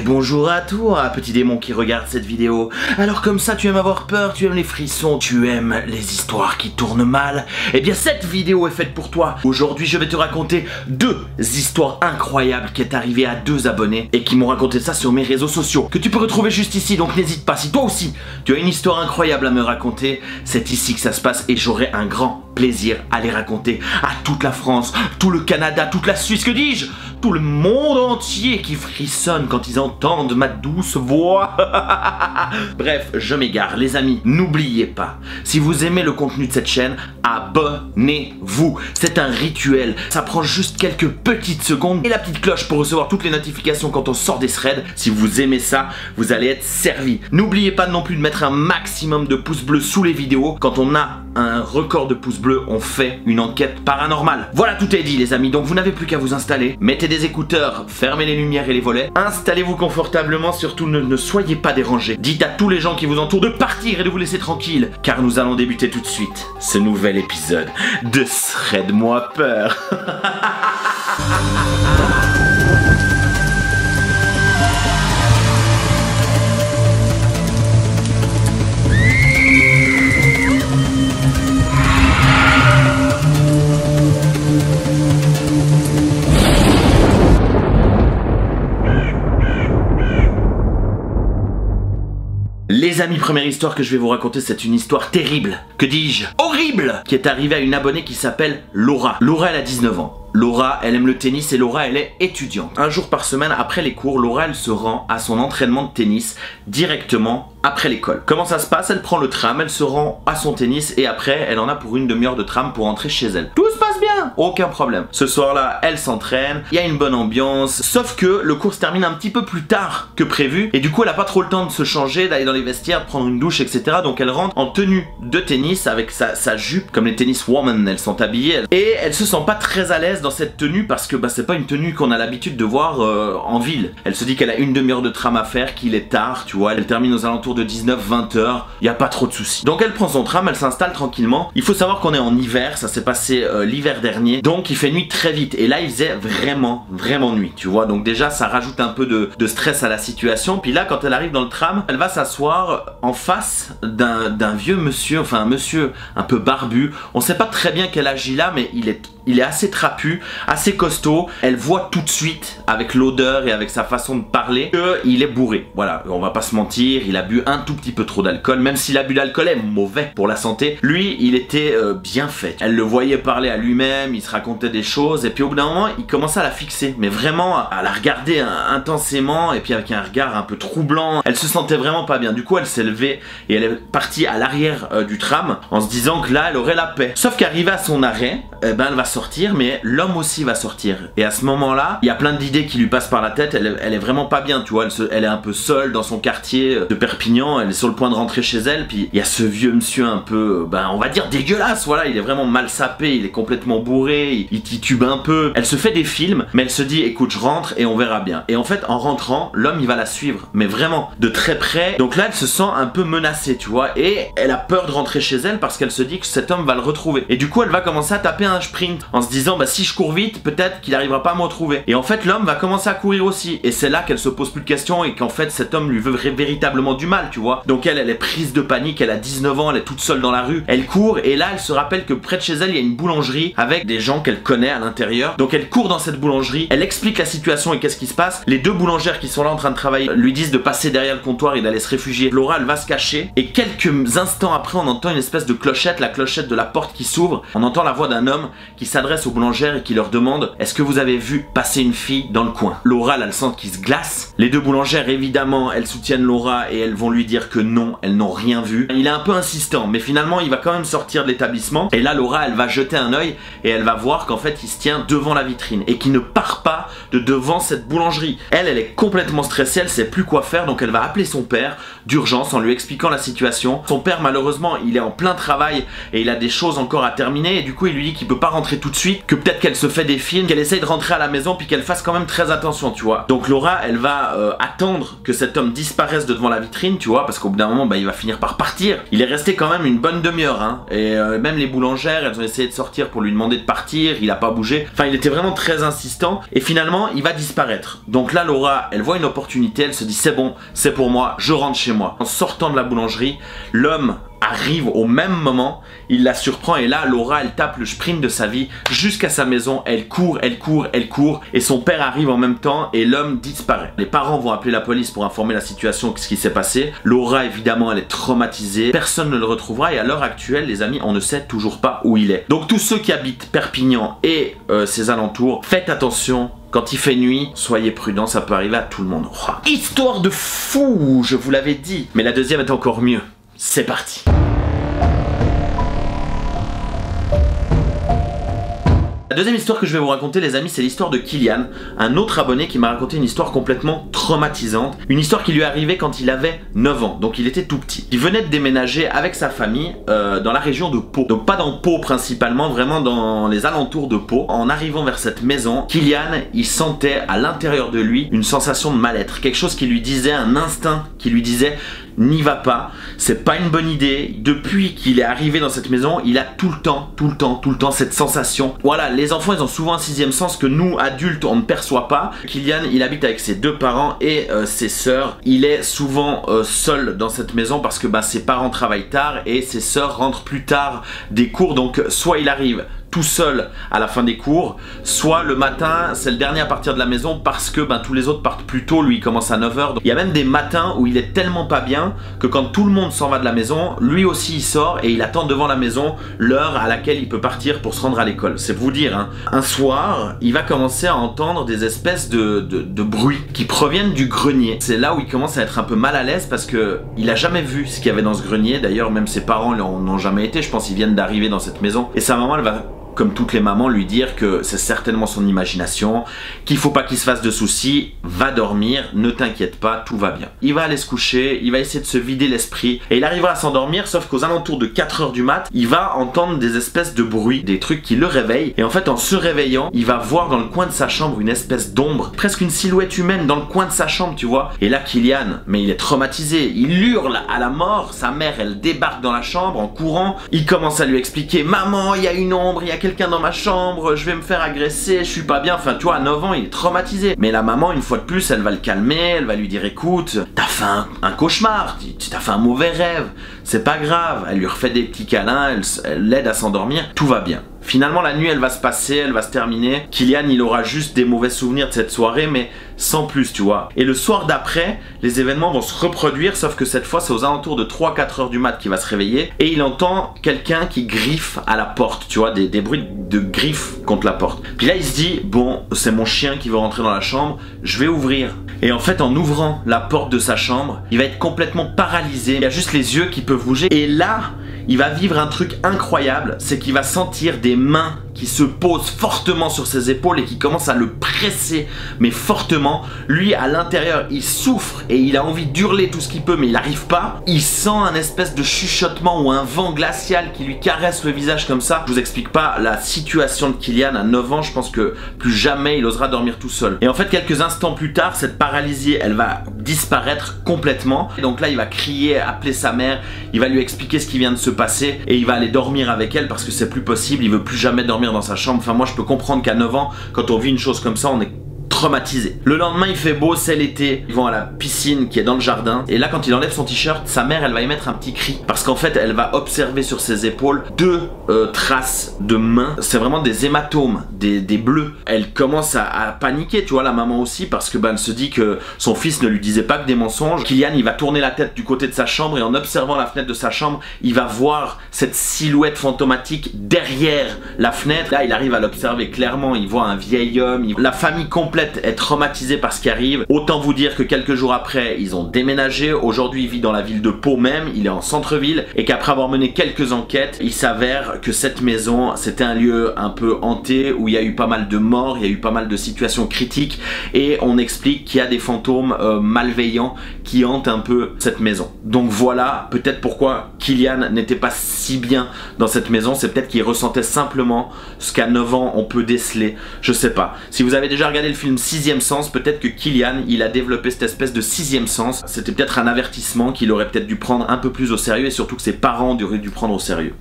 Bonjour à toi, petit démon qui regarde cette vidéo. Alors comme ça, tu aimes avoir peur, tu aimes les frissons, tu aimes les histoires qui tournent mal. Eh bien cette vidéo est faite pour toi. Aujourd'hui, je vais te raconter deux histoires incroyables qui est arrivées à deux abonnés et qui m'ont raconté ça sur mes réseaux sociaux, que tu peux retrouver juste ici, donc n'hésite pas. Si toi aussi, tu as une histoire incroyable à me raconter, c'est ici que ça se passe et j'aurai un grand plaisir à les raconter à toute la France, tout le Canada, toute la Suisse, que dis-je, tout le monde entier qui frissonne quand ils entendent ma douce voix. Bref, je m'égare, les amis. N'oubliez pas, si vous aimez le contenu de cette chaîne, abonnez-vous. C'est un rituel. Ça prend juste quelques petites secondes et la petite cloche pour recevoir toutes les notifications quand on sort des threads. Si vous aimez ça, vous allez être servi. N'oubliez pas non plus de mettre un maximum de pouces bleus sous les vidéos. Quand on a un record de pouces bleus, on fait une enquête paranormale. Voilà, tout est dit les amis, donc vous n'avez plus qu'à vous installer. Mettez des écouteurs, fermez les lumières et les volets. Installez-vous confortablement, surtout ne soyez pas dérangés. Dites à tous les gens qui vous entourent de partir et de vous laisser tranquille, car nous allons débuter tout de suite ce nouvel épisode de Thread-moi peur. Les amis, première histoire que je vais vous raconter, c'est une histoire terrible, que dis-je, horrible, qui est arrivée à une abonnée qui s'appelle Laura. Laura, elle a 19 ans. Laura, elle aime le tennis et Laura, elle est étudiante. Un jour par semaine, après les cours, Laura, elle se rend à son entraînement de tennis directement après l'école. Comment ça se passe? Elle prend le tram, elle se rend à son tennis et après, elle en a pour une demi-heure de tram pour rentrer chez elle. Tout se passe bien, aucun problème. Ce soir-là, elle s'entraîne, il y a une bonne ambiance, sauf que le cours se termine un petit peu plus tard que prévu et du coup, elle n'a pas trop le temps de se changer, d'aller dans les vestiaires, de prendre une douche, etc. Donc elle rentre en tenue de tennis avec sa jupe, comme les tennis women, elles sont habillées et elle se sent pas très à l'aise dans cette tenue parce que c'est pas une tenue qu'on a l'habitude de voir en ville. Elle se dit qu'elle a une demi-heure de tram à faire, qu'il est tard, tu vois, elle termine aux alentours de 19-20 heures, il y a pas trop de soucis. Donc elle prend son tram, elle s'installe tranquillement. Il faut savoir qu'on est en hiver, ça s'est passé l'hiver dernier, donc il fait nuit très vite et là il faisait vraiment nuit, tu vois. Donc déjà ça rajoute un peu de stress à la situation. Puis là quand elle arrive dans le tram, elle va s'asseoir en face d'un vieux monsieur, enfin un monsieur un peu barbu. On sait pas très bien quel âge il a, mais il est assez trapu, assez costaud. Elle voit tout de suite, avec l'odeur et avec sa façon de parler, qu'il est bourré. Voilà, on va pas se mentir, il a bu un tout petit peu trop d'alcool. Même si l'abus d'alcool est mauvais pour la santé, lui, il était bien fait. Elle le voyait parler à lui-même, il se racontait des choses, et puis au bout d'un moment, il commençait à la fixer, mais vraiment à la regarder intensément, et puis avec un regard un peu troublant. Elle se sentait vraiment pas bien. Du coup, elle s'est levée et elle est partie à l'arrière du tram, en se disant que là, elle aurait la paix. Sauf qu'arrivée à son arrêt, elle va sortir, mais l'homme aussi va sortir. Et à ce moment-là, il y a plein d'idées qui lui passent par la tête. Elle est vraiment pas bien, tu vois. Elle est un peu seule dans son quartier de Perpignan. Elle est sur le point de rentrer chez elle. Puis il y a ce vieux monsieur un peu, on va dire dégueulasse. Voilà, il est vraiment mal sapé. Il est complètement bourré. Il titube un peu. Elle se fait des films, mais elle se dit, écoute, je rentre et on verra bien. Et en fait, en rentrant, l'homme il va la suivre, mais vraiment de très près. Donc là, elle se sent un peu menacée, tu vois. Et elle a peur de rentrer chez elle parce qu'elle se dit que cet homme va le retrouver. Et du coup, elle va commencer à taper un sprint en se disant, si je cours vite, peut-être qu'il n'arrivera pas à me retrouver. Et en fait, l'homme va commencer à courir aussi. Et c'est là qu'elle se pose plus de questions et qu'en fait, cet homme lui veut véritablement du mal, tu vois. Donc elle est prise de panique, elle a 19 ans, elle est toute seule dans la rue. Elle court et là, elle se rappelle que près de chez elle, il y a une boulangerie avec des gens qu'elle connaît à l'intérieur. Donc elle court dans cette boulangerie, elle explique la situation et qu'est-ce qui se passe. Les deux boulangères qui sont là en train de travailler lui disent de passer derrière le comptoir et d'aller se réfugier. Laura, elle va se cacher et quelques instants après, on entend une espèce de clochette, la clochette de la porte qui s'ouvre. On entend la voix d'un homme qui s'adresse aux boulangères et qui leur demande, est-ce que vous avez vu passer une fille dans le coin? Laura, elle a le sang qui se glace. Les deux boulangères, évidemment, elles soutiennent Laura et elles vont lui dire que non, elles n'ont rien vu. Il est un peu insistant, mais finalement, il va quand même sortir de l'établissement. Et là, Laura, elle va jeter un œil et elle va voir qu'en fait, il se tient devant la vitrine et qu'il ne part pas de devant cette boulangerie. Elle est complètement stressée, elle sait plus quoi faire, donc elle va appeler son père d'urgence en lui expliquant la situation. Son père, malheureusement, il est en plein travail et il a des choses encore à terminer et du coup, il lui dit qu'il peut pas rentrer tout de suite que peut-être qu'elle se fait des films, qu'elle essaye de rentrer à la maison puis qu'elle fasse quand même très attention, tu vois. Donc Laura, elle va attendre que cet homme disparaisse de devant la vitrine, tu vois, parce qu'au bout d'un moment, bah, il va finir par partir. Il est resté quand même une bonne demi-heure, hein, et même les boulangères, elles ont essayé de sortir pour lui demander de partir, il a pas bougé. Enfin, il était vraiment très insistant, et finalement, il va disparaître. Donc là, Laura, elle voit une opportunité, elle se dit, c'est bon, c'est pour moi, je rentre chez moi. En sortant de la boulangerie, l'homme arrive au même moment, il la surprend et là Laura elle tape le sprint de sa vie jusqu'à sa maison, elle court, elle court, elle court et son père arrive en même temps et l'homme disparaît. Les parents vont appeler la police pour informer la situation, ce qui s'est passé. Laura évidemment elle est traumatisée, personne ne le retrouvera et à l'heure actuelle les amis on ne sait toujours pas où il est. Donc tous ceux qui habitent Perpignan et ses alentours, faites attention. Quand il fait nuit, soyez prudents, ça peut arriver à tout le monde. Oh, histoire de fou, je vous l'avais dit. Mais la deuxième est encore mieux. C'est parti. La deuxième histoire que je vais vous raconter les amis, c'est l'histoire de Kylian, un autre abonné qui m'a raconté une histoire complètement traumatisante. Une histoire qui lui est arrivée quand il avait 9 ans, donc il était tout petit. Il venait de déménager avec sa famille dans la région de Pau. Donc pas dans Pau principalement, vraiment dans les alentours de Pau. En arrivant vers cette maison, Kylian, il sentait à l'intérieur de lui une sensation de mal-être. Quelque chose qui lui disait, un instinct qui lui disait n'y va pas, c'est pas une bonne idée. Depuis qu'il est arrivé dans cette maison, il a tout le temps cette sensation. Voilà, les enfants ils ont souvent un sixième sens que nous adultes on ne perçoit pas. Kylian il habite avec ses deux parents et ses sœurs. Il est souvent seul dans cette maison parce que ses parents travaillent tard et ses sœurs rentrent plus tard des cours. Donc soit il arrive tout seul à la fin des cours, soit le matin c'est le dernier à partir de la maison parce que tous les autres partent plus tôt, lui il commence à 9 h. Donc, il y a même des matins où il est tellement pas bien que quand tout le monde s'en va de la maison, lui aussi il sort et il attend devant la maison l'heure à laquelle il peut partir pour se rendre à l'école. C'est pour vous dire, hein. Un soir, il va commencer à entendre des espèces de bruits qui proviennent du grenier. C'est là où il commence à être un peu mal à l'aise parce que il a jamais vu ce qu'il y avait dans ce grenier. D'ailleurs même ses parents n'ont jamais été, je pense qu'ils viennent d'arriver dans cette maison. Et sa maman elle va, comme toutes les mamans, lui dire que c'est certainement son imagination, qu'il faut pas qu'il se fasse de soucis, va dormir, ne t'inquiète pas, tout va bien. Il va aller se coucher, il va essayer de se vider l'esprit et il arrivera à s'endormir, sauf qu'aux alentours de 4 h du mat, il va entendre des espèces de bruits, des trucs qui le réveillent et en fait en se réveillant, il va voir dans le coin de sa chambre une espèce d'ombre, presque une silhouette humaine dans le coin de sa chambre, tu vois. Et là Kylian, mais il est traumatisé, il hurle à la mort, sa mère elle débarque dans la chambre en courant, il commence à lui expliquer « Maman, il y a une ombre, il y a quelqu'un dans ma chambre, je vais me faire agresser, je suis pas bien. » Enfin tu vois, à 9 ans il est traumatisé. Mais la maman une fois de plus elle va le calmer, elle va lui dire écoute, t'as fait un cauchemar, t'as fait un mauvais rêve, c'est pas grave. Elle lui refait des petits câlins, elle l'aide à s'endormir, tout va bien. Finalement la nuit elle va se passer, elle va se terminer. Kylian il aura juste des mauvais souvenirs de cette soirée mais sans plus tu vois. Et le soir d'après, les événements vont se reproduire sauf que cette fois c'est aux alentours de 3-4 h du mat qu'il va se réveiller et il entend quelqu'un qui griffe à la porte, tu vois, des bruits de griffes contre la porte. Puis là il se dit bon c'est mon chien qui veut rentrer dans la chambre, je vais ouvrir. Et en fait en ouvrant la porte de sa chambre, il va être complètement paralysé, il y a juste les yeux qui peuvent bouger et là il va vivre un truc incroyable, c'est qu'il va sentir des mains qui se posent fortement sur ses épaules et qui commencent à le presser, mais fortement. Lui, à l'intérieur, il souffre et il a envie d'hurler tout ce qu'il peut, mais il n'arrive pas. Il sent un espèce de chuchotement ou un vent glacial qui lui caresse le visage comme ça. Je vous explique pas la situation de Kylian à 9 ans, je pense que plus jamais il osera dormir tout seul. Et en fait, quelques instants plus tard, cette paralysie, elle va disparaître complètement. Et donc là, il va crier, appeler sa mère, il va lui expliquer ce qui vient de se passer et il va aller dormir avec elle parce que c'est plus possible, il veut plus jamais dormir dans sa chambre. Enfin moi je peux comprendre qu'à 9 ans quand on vit une chose comme ça on est traumatisé. Le lendemain il fait beau, c'est l'été, ils vont à la piscine qui est dans le jardin et là quand il enlève son t-shirt, sa mère elle va émettre un petit cri parce qu'en fait elle va observer sur ses épaules deux traces de mains, c'est vraiment des hématomes, des bleus. Elle commence à paniquer, tu vois, la maman aussi parce que elle se dit que son fils ne lui disait pas que des mensonges. Kylian il va tourner la tête du côté de sa chambre et en observant la fenêtre de sa chambre il va voir cette silhouette fantomatique derrière la fenêtre. Là il arrive à l'observer clairement, il voit un vieil homme, la famille complète est traumatisée par ce qui arrive. Autant vous dire que quelques jours après ils ont déménagé, aujourd'hui il vit dans la ville de Pau même, il est en centre-ville et qu'après avoir mené quelques enquêtes il s'avère que cette maison c'était un lieu un peu hanté où il y a eu pas mal de morts, il y a eu pas mal de situations critiques et on explique qu'il y a des fantômes malveillants qui hante un peu cette maison. Donc voilà, peut-être pourquoi Killian n'était pas si bien dans cette maison, c'est peut-être qu'il ressentait simplement ce qu'à 9 ans on peut déceler, je sais pas. Si vous avez déjà regardé le film Sixième Sens, peut-être que Killian, il a développé cette espèce de sixième sens. C'était peut-être un avertissement qu'il aurait peut-être dû prendre un peu plus au sérieux et surtout que ses parents auraient dû prendre au sérieux.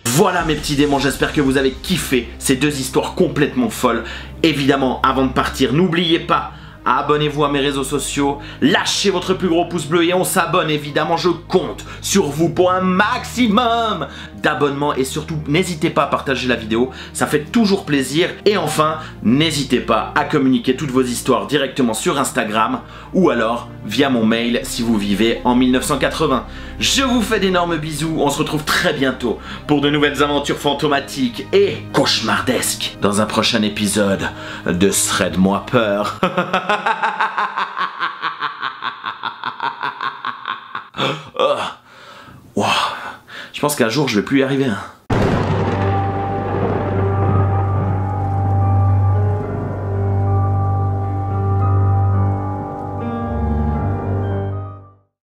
Voilà mes petits démons, j'espère que vous avez kiffé ces deux histoires complètement folles. Évidemment, avant de partir, n'oubliez pas, abonnez-vous à mes réseaux sociaux, lâchez votre plus gros pouce bleu et on s'abonne évidemment, je compte sur vous pour un maximum d'abonnements et surtout n'hésitez pas à partager la vidéo, ça fait toujours plaisir. Et enfin, n'hésitez pas à communiquer toutes vos histoires directement sur Instagram ou alors via mon mail si vous vivez en 1980. Je vous fais d'énormes bisous, on se retrouve très bientôt pour de nouvelles aventures fantomatiques et cauchemardesques dans un prochain épisode de Shred-moi peur. Oh. Wow. Je pense qu'un jour je vais plus y arriver.